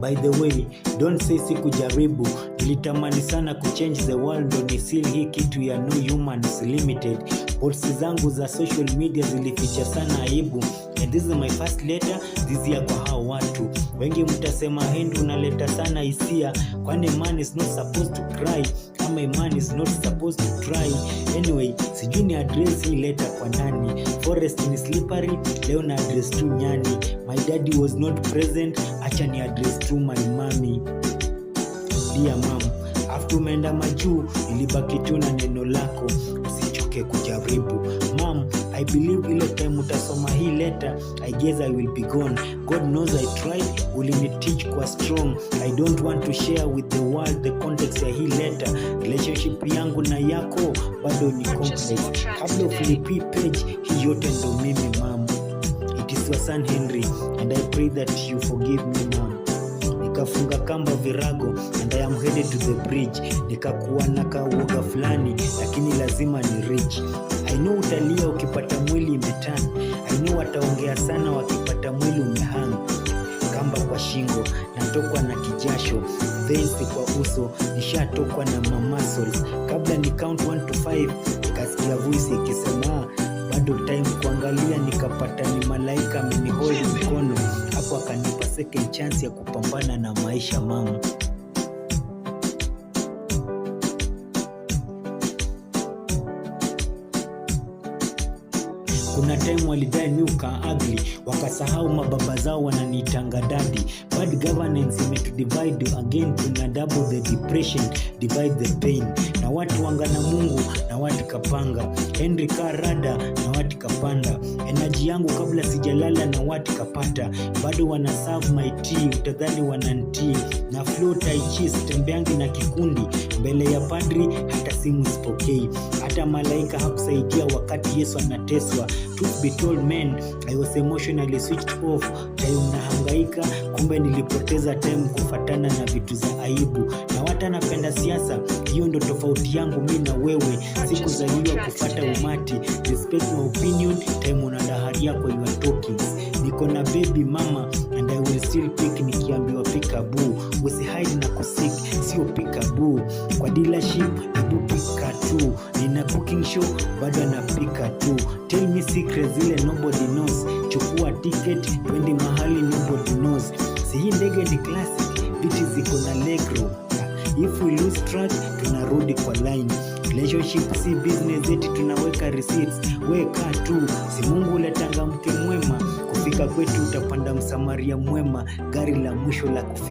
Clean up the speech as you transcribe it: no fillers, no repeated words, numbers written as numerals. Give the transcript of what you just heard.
By the way, don't say sikujaribu. Nilitamani sana kuchange the world, ndo nisil hii kitu ya no humans limited. Posts zangu za social media zilificha sana aibu. And this is my first letter, this ya kwa hao watu. Wengi mtasema Henry unaleta sana hisia, kwani man is not supposed to cry, ama man is not supposed to try. Anyway, sijui ni address hii letter kwa nani. Forest ni slippery, leo na address tu nyani. My daddy was not present, acha ni address to my mommy. Dear mom, after umeenda majuu, ilibaki tu na neno lako, usichoke kujaribu. Mom, I believe ile time utasoma hii letter, I guess I will be gone. God knows I tried, uliniteach kwa strong. I don't want to share with the world the context ya hii letter. Relationship yangu na yako bado ni complex. Kabla ufilipi page, hii yote ndo mimi mom. It is your son Henry, and I pray that you forgive me mom. Nikafunga kamba virago, and I am headed to the bridge. Nikakuwa na kauoga fulani, lakini lazima ni reach. I know utalia ukipata mwili imetana. I know wataongea sana wakipata mwili umehang. Kamba kwa shingo, natokwa na kijasho, veins kwa uso, nishatokwa na muscles. Kabla ni count 1 to 5, nikasikia voice ikisema bado time kuangalia, nikapata ni malaika amenihold mkono. Hapo akanipa second chance ya kupambana na maisha mama. Kuna time walidai miuka ugly, wakasahau mababa zao wananiitanga daddy. Bad governance imetudivide again, tuna double the depression, divide the pain. Na watu wanga na Mungu, na watu kapanga. Henry Karada, na watu kapanda. Energy yangu kabla sijalala, na watu kapata. Bado wana serve my tea, utadhani wanantii. Na flow tai chi, sitembeangi na kikundi. Mbele ya padri, hata simu sipokei. Hata malaika hakusaidia wakati Yesu anateswa. Truth be told man, I was emotionally switched off. Time nahangaika, kumbe nilipoteza time kufatana na vitu za aibu. Na wata napenda siasa, hiyo ndo tofauti yangu mimi na wewe. Sikuzaliwa kufata umati. Respect my opinion, time unadahari yako you are talking. Niko na baby mama, and I will still pick nikiambiwa peekaboo. Usihide na kusik, sio peekaboo. Kwa dealership, hebu pika tu. Nina booking show, bado napika tu. Tell me secrets zile nobody knows. Chukua ticket, twende mahali nobody knows. Si hii ndege ni classic, biti ziko na legro. If we lose track, tunarudi kwa line. Relationship si business eti tunaweka receipts. Weka tu, si Mungu uletanga mke mwema. Kufika kwetu utapanda msamaria mwema, gari la mwisho la kufika.